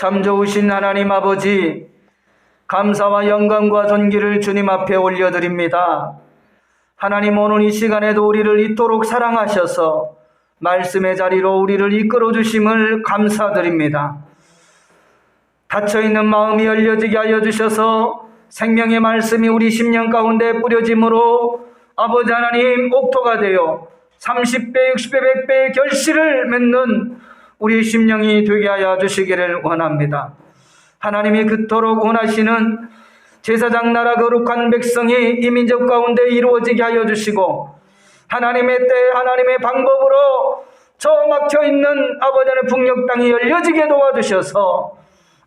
참 좋으신 하나님 아버지, 감사와 영광과 존귀를 주님 앞에 올려드립니다. 하나님, 오늘 이 시간에도 우리를 이토록 사랑하셔서 말씀의 자리로 우리를 이끌어 주심을 감사드립니다. 닫혀있는 마음이 열려지게 하여 주셔서 생명의 말씀이 우리 심령 가운데 뿌려짐으로 아버지 하나님, 옥토가 되어 30배, 60배, 100배의 결실을 맺는 우리 심령이 되게 하여 주시기를 원합니다. 하나님이 그토록 원하시는 제사장 나라 거룩한 백성이 이 민족 가운데 이루어지게 하여 주시고, 하나님의 때 하나님의 방법으로 저 막혀있는 아버지 하나님의 북녘 땅이 열려지게 도와주셔서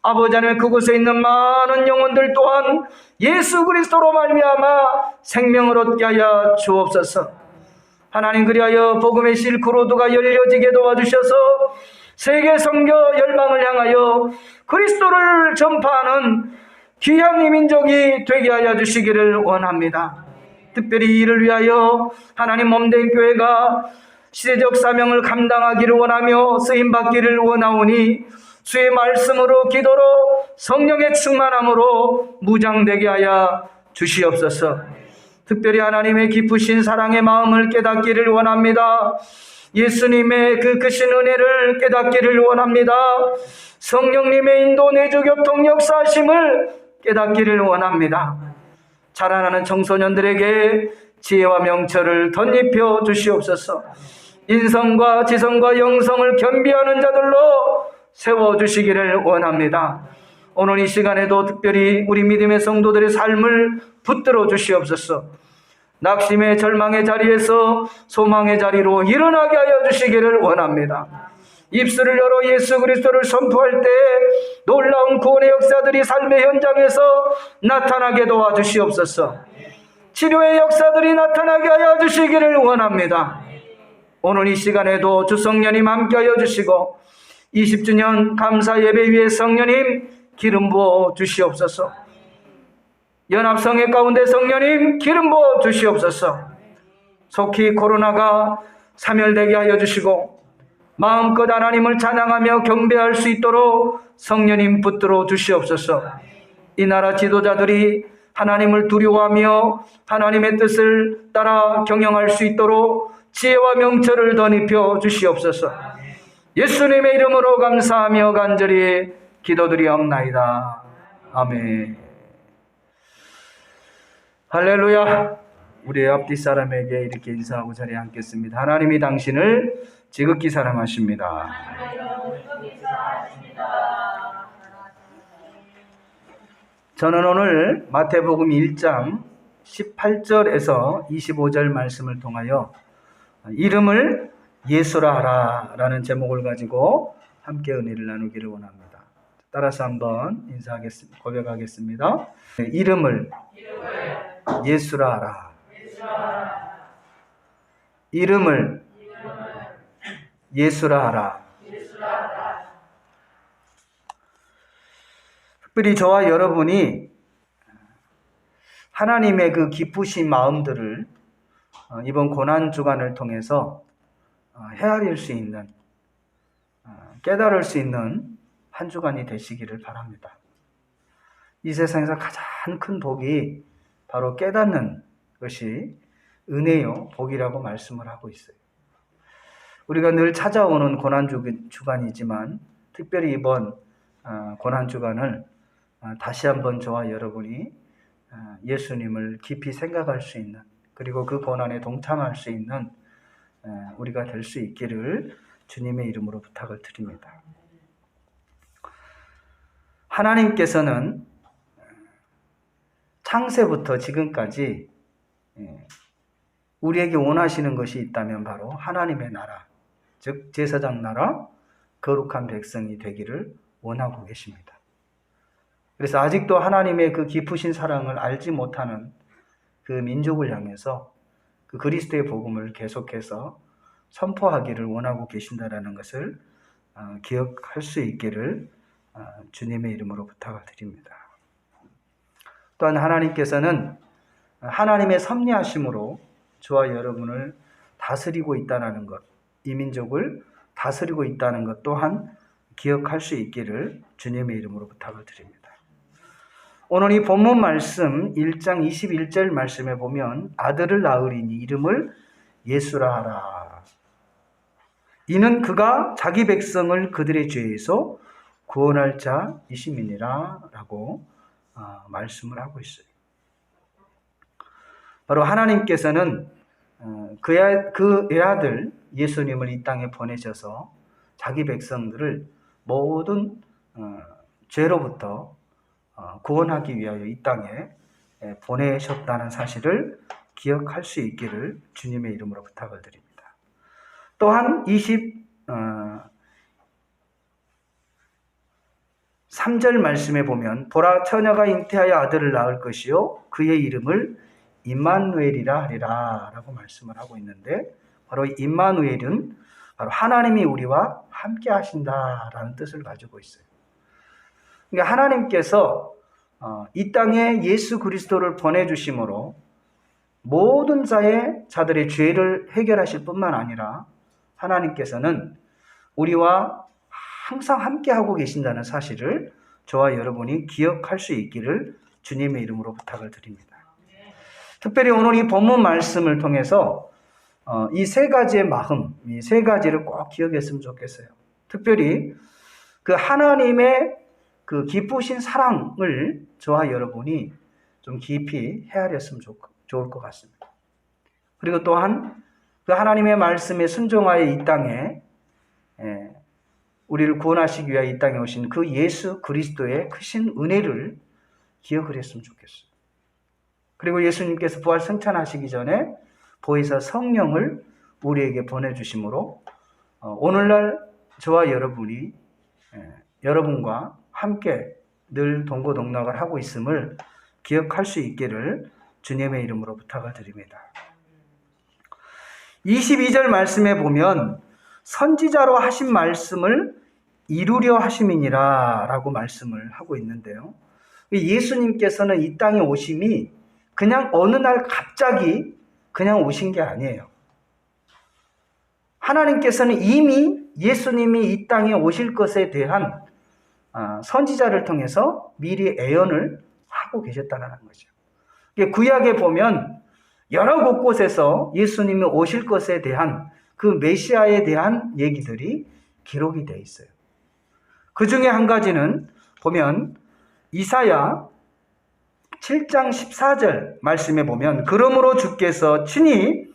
아버지 하나님, 그곳에 있는 많은 영혼들 또한 예수 그리스도로 말미암아 생명을 얻게 하여 주옵소서. 하나님, 그리하여 복음의 실크로드가 열려지게 도와주셔서 세계 선교 열방을 향하여 그리스도를 전파하는 귀한 이 민족이 되게 하여 주시기를 원합니다. 특별히 이를 위하여 하나님 몸된 교회가 시대적 사명을 감당하기를 원하며 쓰임받기를 원하오니 주의 말씀으로, 기도로, 성령의 충만함으로 무장되게 하여 주시옵소서. 특별히 하나님의 깊으신 사랑의 마음을 깨닫기를 원합니다. 예수님의 그 크신 은혜를 깨닫기를 원합니다. 성령님의 인도, 내주, 교통, 역사하심을 깨닫기를 원합니다. 자라나는 청소년들에게 지혜와 명철을 덧입혀 주시옵소서. 인성과 지성과 영성을 겸비하는 자들로 세워주시기를 원합니다. 오늘 이 시간에도 특별히 우리 믿음의 성도들의 삶을 붙들어 주시옵소서. 낙심의 절망의 자리에서 소망의 자리로 일어나게 하여 주시기를 원합니다. 입술을 열어 예수 그리스도를 선포할 때 놀라운 구원의 역사들이 삶의 현장에서 나타나게 도와주시옵소서. 치료의 역사들이 나타나게 하여 주시기를 원합니다. 오늘 이 시간에도 주 성령님 함께 하여 주시고 20주년 감사 예배 위에 성령님 기름 부어 주시옵소서. 연합성회 가운데 성령님 기름 부어 주시옵소서. 속히 코로나가 사멸되게 하여 주시고 마음껏 하나님을 찬양하며 경배할 수 있도록 성령님 붙들어 주시옵소서. 이 나라 지도자들이 하나님을 두려워하며 하나님의 뜻을 따라 경영할 수 있도록 지혜와 명철을 덧입혀 주시옵소서. 예수님의 이름으로 감사하며 간절히 기도드리옵나이다. 아멘. 할렐루야. 우리 앞뒤 사람에게 이렇게 인사하고 자리에 앉겠습니다. 하나님이 당신을 지극히 사랑하십니다. 저는 오늘 마태복음 1장 18절에서 25절 말씀을 통하여 이름을 예수라 하라 라는 제목을 가지고 함께 은혜를 나누기를 원합니다. 따라서 한번 인사하겠습니다. 고백하겠습니다. 이름을 예수라 하라. 이름을 예수라 하라. 특별히 저와 여러분이 하나님의 그 기쁘신 마음들을 이번 고난주간을 통해서 헤아릴 수 있는, 깨달을 수 있는 한 주간이 되시기를 바랍니다. 이 세상에서 가장 큰 복이 바로 깨닫는 것이 은혜요, 복이라고 말씀을 하고 있어요. 우리가 늘 찾아오는 고난주간이지만 특별히 이번 고난주간을 다시 한번 저와 여러분이 예수님을 깊이 생각할 수 있는, 그리고 그 고난에 동참할 수 있는 우리가 될 수 있기를 주님의 이름으로 부탁을 드립니다. 하나님께서는 창세부터 지금까지 우리에게 원하시는 것이 있다면 바로 하나님의 나라, 즉 제사장 나라, 거룩한 백성이 되기를 원하고 계십니다. 그래서 아직도 하나님의 그 깊으신 사랑을 알지 못하는 그 민족을 향해서 그 그리스도의 복음을 계속해서 선포하기를 원하고 계신다라는 것을 기억할 수 있기를 주님의 이름으로 부탁을 드립니다. 또한 하나님께서는 하나님의 섭리하심으로 저와 여러분을 다스리고 있다는 것, 이 민족을 다스리고 있다는 것 또한 기억할 수 있기를 주님의 이름으로 부탁을 드립니다. 오늘 이 본문 말씀 1장 21절 말씀에 보면 아들을 낳으리니 이름을 예수라 하라. 이는 그가 자기 백성을 그들의 죄에서 구원할 자이심이니라 라고 말씀을 하고 있어요. 바로 하나님께서는 그 외아들 예수님을 이 땅에 보내셔서 자기 백성들을 모든 죄로부터 구원하기 위하여 이 땅에 보내셨다는 사실을 기억할 수 있기를 주님의 이름으로 부탁을 드립니다. 또한 23절 말씀에 보면 보라 처녀가 잉태하여 아들을 낳을 것이요 그의 이름을 임마누엘이라 하리라 라고 말씀을 하고 있는데, 바로 임마누엘은 바로 하나님이 우리와 함께 하신다라는 뜻을 가지고 있어요. 그러니까 하나님께서 이 땅에 예수 그리스도를 보내주심으로 모든 자들의 죄를 해결하실 뿐만 아니라 하나님께서는 우리와 항상 함께하고 계신다는 사실을 저와 여러분이 기억할 수 있기를 주님의 이름으로 부탁을 드립니다. 특별히 오늘 이 본문 말씀을 통해서 이 세 가지의 마음, 이 세 가지를 꼭 기억했으면 좋겠어요. 특별히 그 하나님의 그 기쁘신 사랑을 저와 여러분이 좀 깊이 헤아렸으면 좋을 것 같습니다. 그리고 또한 그 하나님의 말씀에 순종하여 이 땅에 우리를 구원하시기 위하여 이 땅에 오신 그 예수 그리스도의 크신 은혜를 기억을 했으면 좋겠어요. 그리고 예수님께서 부활 승천하시기 전에 보혜사 성령을 우리에게 보내주심으로 오늘날 저와 여러분이 여러분과 함께 늘 동고동락을 하고 있음을 기억할 수 있기를 주님의 이름으로 부탁을 드립니다. 22절 말씀에 보면 선지자로 하신 말씀을 이루려 하심이니라 라고 말씀을 하고 있는데요. 예수님께서는 이 땅에 오심이 그냥 어느 날 갑자기 그냥 오신 게 아니에요. 하나님께서는 이미 예수님이 이 땅에 오실 것에 대한 선지자를 통해서 미리 예언을 하고 계셨다는 거죠. 구약에 보면 여러 곳곳에서 예수님이 오실 것에 대한 그 메시아에 대한 얘기들이 기록이 되어 있어요. 그 중에 한 가지는 보면 이사야 7장 14절 말씀에 보면 그러므로 주께서 친히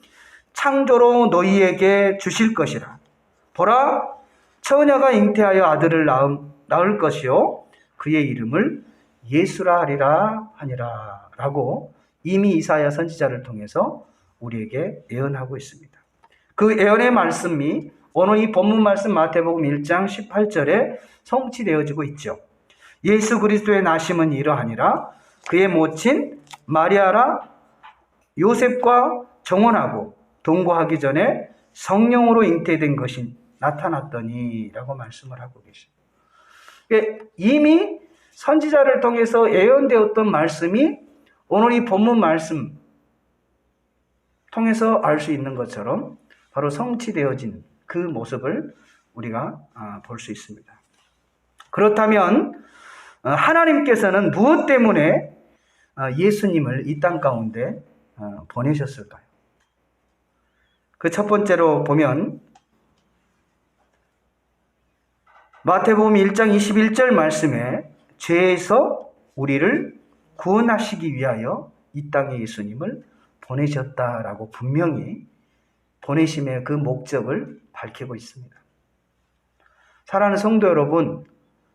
창조로 너희에게 주실 것이라. 보라 처녀가 잉태하여 아들을 낳을 것이요 그의 이름을 예수라 하리라 하니라 라고 이미 이사야 선지자를 통해서 우리에게 예언하고 있습니다. 그 예언의 말씀이 오늘 이 본문 말씀 마태복음 1장 18절에 성취되어지고 있죠. 예수 그리스도의 나심은 이러하니라. 그의 모친 마리아라 요셉과 정혼하고 동거하기 전에 성령으로 잉태된 것이 나타났더니 라고 말씀을 하고 계십니다. 이미 선지자를 통해서 예언되었던 말씀이 오늘 이 본문 말씀 통해서 알 수 있는 것처럼 바로 성취되어진 그 모습을 우리가 볼 수 있습니다. 그렇다면 하나님께서는 무엇 때문에 예수님을 이 땅 가운데 보내셨을까요? 그 첫 번째로 보면 마태복음 1장 21절 말씀에 죄에서 우리를 구원하시기 위하여 이 땅에 예수님을 보내셨다라고 분명히 보내심의 그 목적을 밝히고 있습니다. 사랑하는 성도 여러분,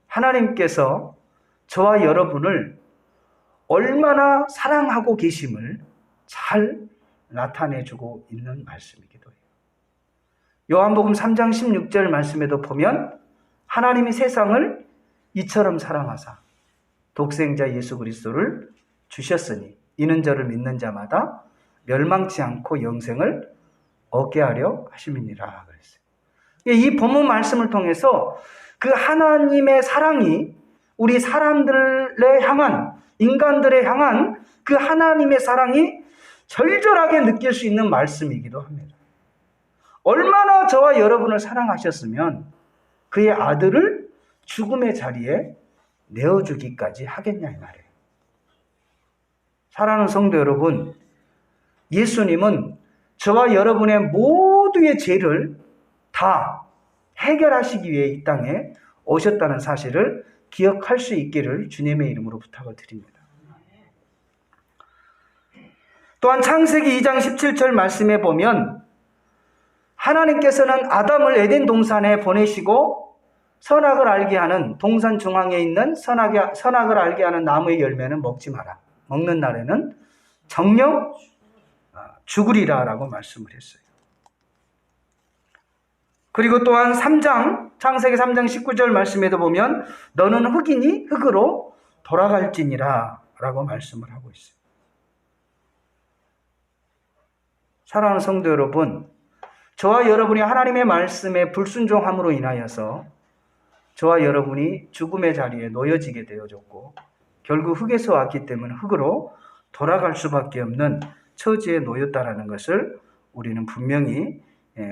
하나님께서 저와 여러분을 얼마나 사랑하고 계심을 잘 나타내주고 있는 말씀이기도 해요. 요한복음 3장 16절 말씀에도 보면 하나님이 세상을 이처럼 사랑하사 독생자 예수 그리스도를 주셨으니 이는 저를 믿는 자마다 멸망치 않고 영생을 얻게 하려 하심이니라 그랬어요. 이 본문 말씀을 통해서 그 하나님의 사랑이 우리 사람들에 향한, 인간들에 향한 그 하나님의 사랑이 절절하게 느낄 수 있는 말씀이기도 합니다. 얼마나 저와 여러분을 사랑하셨으면 그의 아들을 죽음의 자리에 내어주기까지 하겠냐 이 말이에요. 사랑하는 성도 여러분, 예수님은 저와 여러분의 모두의 죄를 다 해결하시기 위해 이 땅에 오셨다는 사실을 기억할 수 있기를 주님의 이름으로 부탁을 드립니다. 또한 창세기 2장 17절 말씀에 보면 하나님께서는 아담을 에덴 동산에 보내시고 선악을 알게 하는 동산 중앙에 있는 선악을 알게 하는 나무의 열매는 먹지 마라. 먹는 날에는 정령 죽으리라 라고 말씀을 했어요. 그리고 또한 창세기 3장 19절 말씀에도 보면 너는 흙이니 흙으로 돌아갈지니라 라고 말씀을 하고 있어요. 사랑하는 성도 여러분, 저와 여러분이 하나님의 말씀에 불순종함으로 인하여서 저와 여러분이 죽음의 자리에 놓여지게 되어졌고 결국 흙에서 왔기 때문에 흙으로 돌아갈 수밖에 없는 처지에 놓였다라는 것을 우리는 분명히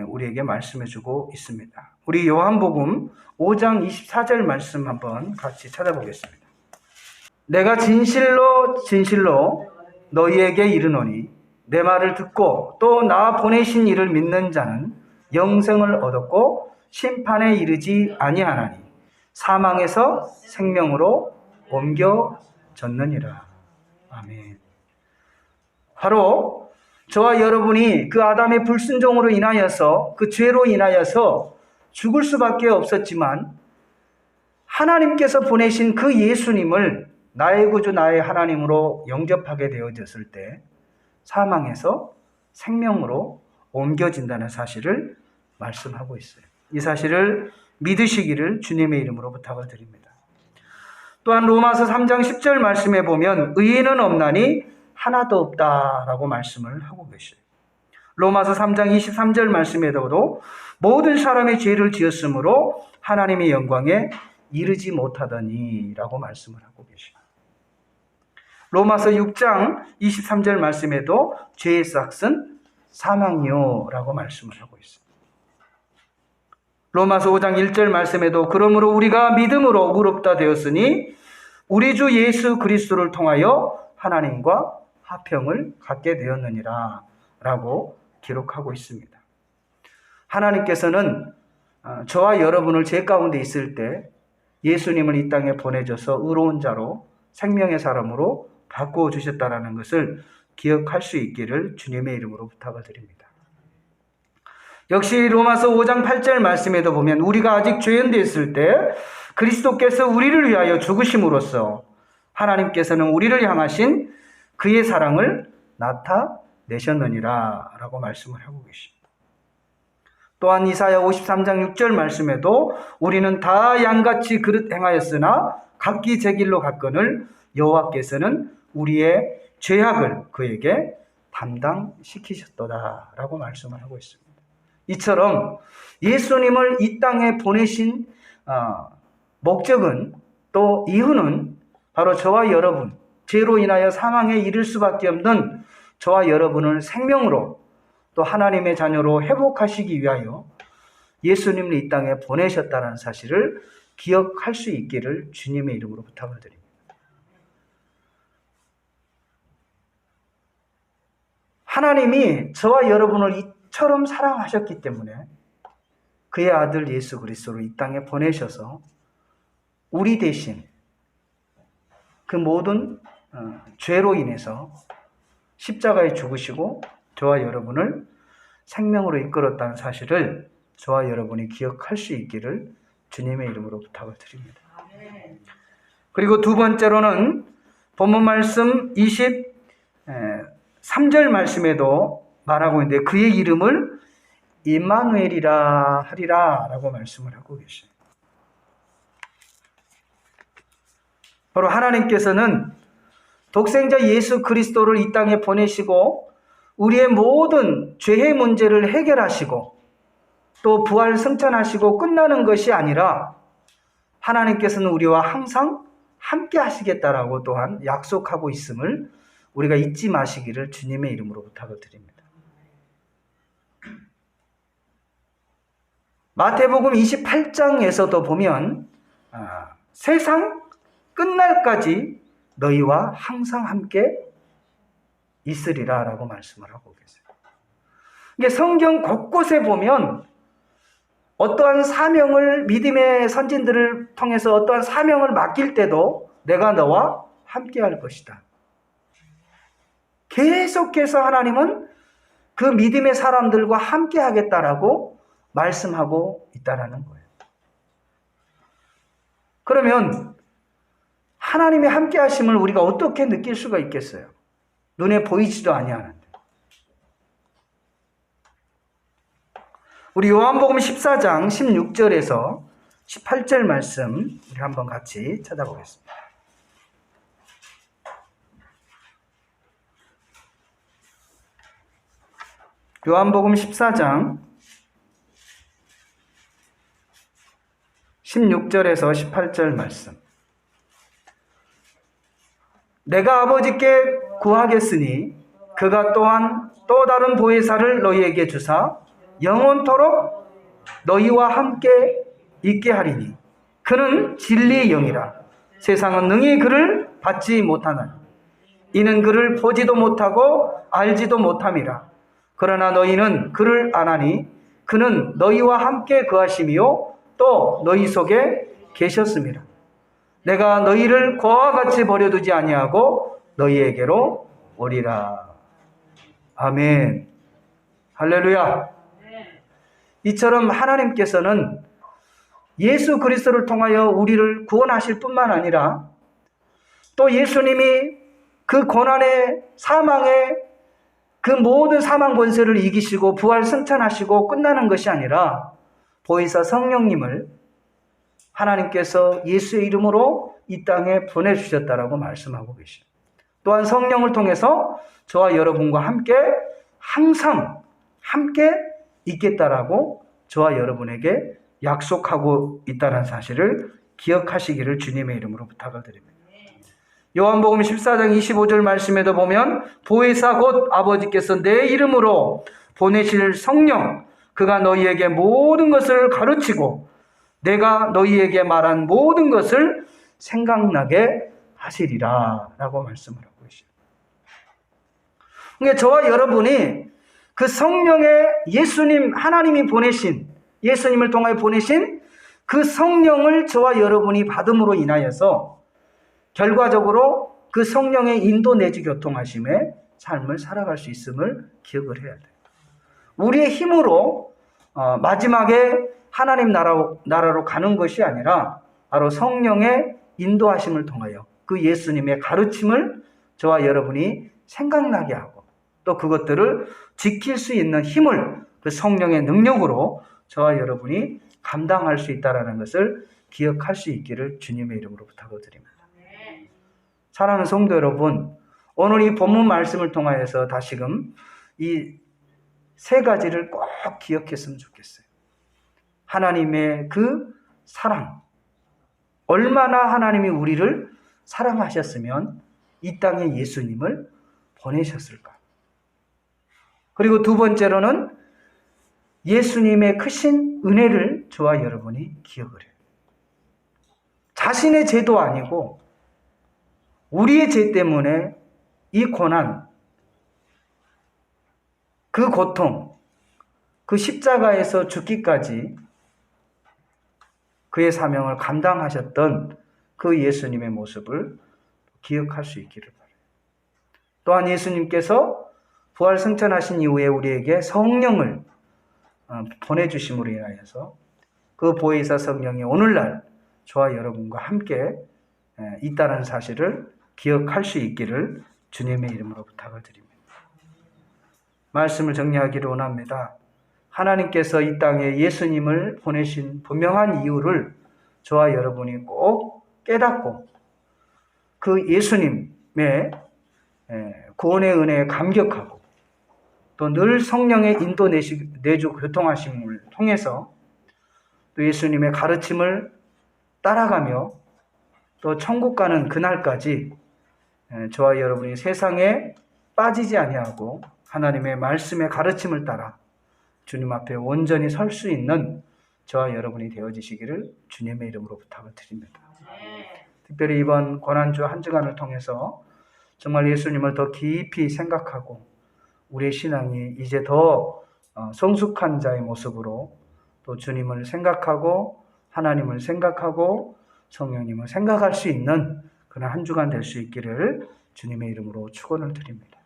우리에게 말씀해주고 있습니다. 우리 요한복음 5장 24절 말씀 한번 같이 찾아보겠습니다. 내가 진실로 너희에게 이르노니 내 말을 듣고 또 나 보내신 이를 믿는 자는 영생을 얻었고 심판에 이르지 아니하나니 사망에서 생명으로 옮겨졌느니라. 아멘. 바로 저와 여러분이 그 아담의 불순종으로 인하여서 그 죄로 인하여서 죽을 수밖에 없었지만 하나님께서 보내신 그 예수님을 나의 구주 나의 하나님으로 영접하게 되어졌을 때 사망에서 생명으로 옮겨진다는 사실을 말씀하고 있어요. 이 사실을 믿으시기를 주님의 이름으로 부탁을 드립니다. 또한 로마서 3장 10절 말씀에 보면 의인은 없나니 하나도 없다라고 말씀을 하고 계셔요. 로마서 3장 23절 말씀에도 모든 사람의 죄를 지었으므로 하나님의 영광에 이르지 못하더니 라고 말씀을 하고 계셔요. 로마서 6장 23절 말씀에도 죄의 삭은 사망이요 라고 말씀을 하고 있습니다. 로마서 5장 1절 말씀에도 그러므로 우리가 믿음으로 의롭다 되었으니 우리 주 예수 그리스도를 통하여 하나님과 화평을 갖게 되었느니라 라고 기록하고 있습니다. 하나님께서는 저와 여러분을 죄 가운데 있을 때 예수님을 이 땅에 보내줘서 의로운 자로 생명의 사람으로 바꾸어 주셨다는 것을 기억할 수 있기를 주님의 이름으로 부탁을 드립니다. 역시 로마서 5장 8절 말씀에도 보면 우리가 아직 죄인 되었을 때 그리스도께서 우리를 위하여 죽으심으로써 하나님께서는 우리를 향하신 그의 사랑을 나타내셨느니라 라고 말씀을 하고 계십니다. 또한 이사야 53장 6절 말씀에도 우리는 다 양같이 그릇 행하였으나 각기 제 길로 갔거늘 여호와께서는 우리의 죄악을 그에게 담당시키셨도다 라고 말씀을 하고 있습니다. 이처럼 예수님을 이 땅에 보내신 목적은 또 이유는 바로 저와 여러분, 죄로 인하여 사망에 이를 수밖에 없는 저와 여러분을 생명으로 또 하나님의 자녀로 회복하시기 위하여 예수님을 이 땅에 보내셨다는 사실을 기억할 수 있기를 주님의 이름으로 부탁을 드립니다. 하나님이 저와 여러분을 이처럼 사랑하셨기 때문에 그의 아들 예수 그리스도를 이 땅에 보내셔서 우리 대신 그 모든 죄로 인해서 십자가에 죽으시고 저와 여러분을 생명으로 이끌었다는 사실을 저와 여러분이 기억할 수 있기를 주님의 이름으로 부탁을 드립니다. 그리고 두 번째로는 본문 말씀 23절 말씀에도 말하고 있는데 그의 이름을 임마누엘이라 하리라 라고 말씀을 하고 계셔요. 바로 하나님께서는 독생자 예수 그리스도를 이 땅에 보내시고 우리의 모든 죄의 문제를 해결하시고 또 부활 승천하시고 끝나는 것이 아니라 하나님께서는 우리와 항상 함께 하시겠다라고 또한 약속하고 있음을 우리가 잊지 마시기를 주님의 이름으로 부탁을 드립니다. 마태복음 28장에서도 보면 세상 끝날까지 너희와 항상 함께 있으리라 라고 말씀을 하고 계세요. 이게 성경 곳곳에 보면 어떠한 사명을, 믿음의 선진들을 통해서 어떠한 사명을 맡길 때도 내가 너와 함께 할 것이다. 계속해서 하나님은 그 믿음의 사람들과 함께 하겠다라고 말씀하고 있다라는 거예요. 그러면 하나님의 함께 하심을 우리가 어떻게 느낄 수가 있겠어요? 눈에 보이지도 아니하는데. 우리 요한복음 14장 16절에서 18절 말씀 우리 한번 같이 찾아보겠습니다. 요한복음 14장 16절에서 18절 말씀. 내가 아버지께 구하겠으니 그가 또한 또 다른 보혜사를 너희에게 주사 영원토록 너희와 함께 있게 하리니 그는 진리의 영이라. 세상은 능히 그를 받지 못하나니 이는 그를 보지도 못하고 알지도 못함이라. 그러나 너희는 그를 아나니 그는 너희와 함께 거하심이요 또 너희 속에 계셨음이라. 내가 너희를 고와 같이 버려두지 아니하고 너희에게로 오리라. 아멘. 할렐루야. 이처럼 하나님께서는 예수 그리스도를 통하여 우리를 구원하실 뿐만 아니라 또 예수님이 그 고난의 사망의 그 모든 사망 권세를 이기시고 부활 승천하시고 끝나는 것이 아니라 보혜사 성령님을 하나님께서 예수의 이름으로 이 땅에 보내주셨다라고 말씀하고 계십니다. 또한 성령을 통해서 저와 여러분과 함께 항상 함께 있겠다라고 저와 여러분에게 약속하고 있다는 사실을 기억하시기를 주님의 이름으로 부탁을 드립니다. 요한복음 14장 25절 말씀에도 보면 보혜사 곧 아버지께서 내 이름으로 보내실 성령 그가 너희에게 모든 것을 가르치고 내가 너희에게 말한 모든 것을 생각나게 하시리라 라고 말씀을 하고 계십니다. 그러니까 저와 여러분이 그 성령의 예수님 하나님이 보내신 예수님을 통하여 보내신 그 성령을 저와 여러분이 받음으로 인하여서 결과적으로 그 성령의 인도 내지 교통하심의 삶을 살아갈 수 있음을 기억을 해야 돼요. 우리의 힘으로 마지막에 하나님 나라로 가는 것이 아니라 바로 성령의 인도하심을 통하여 그 예수님의 가르침을 저와 여러분이 생각나게 하고 또 그것들을 지킬 수 있는 힘을 그 성령의 능력으로 저와 여러분이 감당할 수 있다는 것을 기억할 수 있기를 주님의 이름으로 부탁을 드립니다. 사랑하는 성도 여러분, 오늘 이 본문 말씀을 통하여서 다시금 이 세 가지를 꼭 기억했으면 좋겠어요. 하나님의 그 사랑, 얼마나 하나님이 우리를 사랑하셨으면 이 땅에 예수님을 보내셨을까. 그리고 두 번째로는 예수님의 크신 은혜를 저와 여러분이 기억을 해요. 자신의 죄도 아니고 우리의 죄 때문에 이 고난, 그 고통, 그 십자가에서 죽기까지 그의 사명을 감당하셨던 그 예수님의 모습을 기억할 수 있기를 바라요. 또한 예수님께서 부활 승천하신 이후에 우리에게 성령을 보내주심으로 인하여서 그 보혜사 성령이 오늘날 저와 여러분과 함께 있다는 사실을 기억할 수 있기를 주님의 이름으로 부탁을 드립니다. 말씀을 정리하기를 원합니다. 하나님께서 이 땅에 예수님을 보내신 분명한 이유를 저와 여러분이 꼭 깨닫고 그 예수님의 구원의 은혜에 감격하고 또 늘 성령의 인도 내주 교통하심을 통해서 또 예수님의 가르침을 따라가며 또 천국 가는 그날까지 저와 여러분이 세상에 빠지지 아니하고 하나님의 말씀의 가르침을 따라 주님 앞에 온전히 설 수 있는 저와 여러분이 되어지시기를 주님의 이름으로 부탁을 드립니다. 특별히 이번 고난주 한 주간을 통해서 정말 예수님을 더 깊이 생각하고 우리의 신앙이 이제 더 성숙한 자의 모습으로 또 주님을 생각하고 하나님을 생각하고 성령님을 생각할 수 있는 그런 한 주간 될 수 있기를 주님의 이름으로 축원을 드립니다.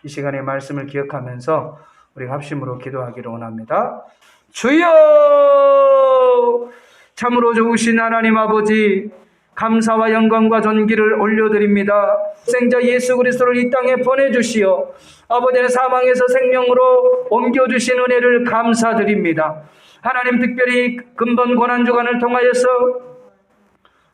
이 시간의 말씀을 기억하면서 우리가 합심으로 기도하기를 원합니다. 주여, 참으로 좋으신 하나님 아버지, 감사와 영광과 존귀를 올려드립니다. 생자 예수 그리스도를 이 땅에 보내주시어 아버지의 사망에서 생명으로 옮겨주신 은혜를 감사드립니다. 하나님, 특별히 근본 고난주간을 통하여서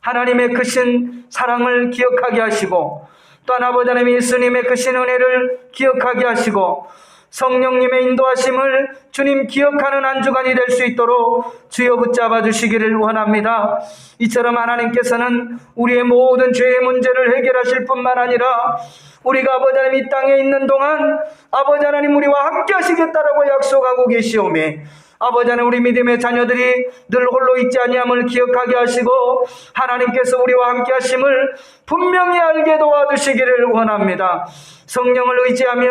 하나님의 크신 사랑을 기억하게 하시고 또한 아버지 하나님 예수님의 크신 은혜를 기억하게 하시고 성령님의 인도하심을 주님 기억하는 한 주간이 될 수 있도록 주여 붙잡아 주시기를 원합니다. 이처럼 하나님께서는 우리의 모든 죄의 문제를 해결하실 뿐만 아니라 우리가 아버지 하나님 이 땅에 있는 동안 아버지 하나님 우리와 함께 하시겠다라고 약속하고 계시오매 아버지 하나님 우리 믿음의 자녀들이 늘 홀로 있지 아니함을 기억하게 하시고 하나님께서 우리와 함께 하심을 분명히 알게 도와주시기를 원합니다. 성령을 의지하며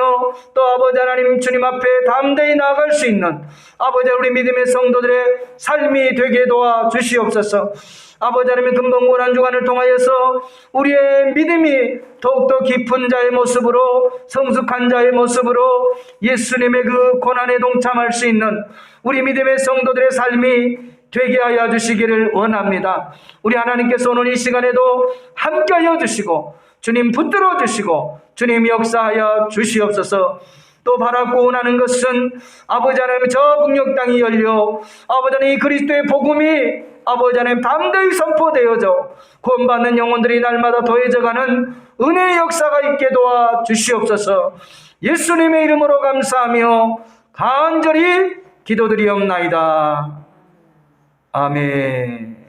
또 아버지 하나님 주님 앞에 담대히 나아갈 수 있는 아버지 우리 믿음의 성도들의 삶이 되게 도와주시옵소서. 아버지 하나님의 근본 고난주간을 통하여서 우리의 믿음이 더욱더 깊은 자의 모습으로 성숙한 자의 모습으로 예수님의 그 고난에 동참할 수 있는 우리 믿음의 성도들의 삶이 되게 하여 주시기를 원합니다. 우리 하나님께서 오늘 이 시간에도 함께하여 주시고 주님 붙들어 주시고 주님 역사하여 주시옵소서. 또 바라고 원하는 것은 아버지 하나님 저 북녘 땅이 열려 아버지 하나님 이 그리스도의 복음이 아버지 하나님 담대히 선포되어져 구원받는 영혼들이 날마다 더해져가는 은혜의 역사가 있게 도와 주시옵소서. 예수님의 이름으로 감사하며 간절히 기도드리옵나이다. 아멘.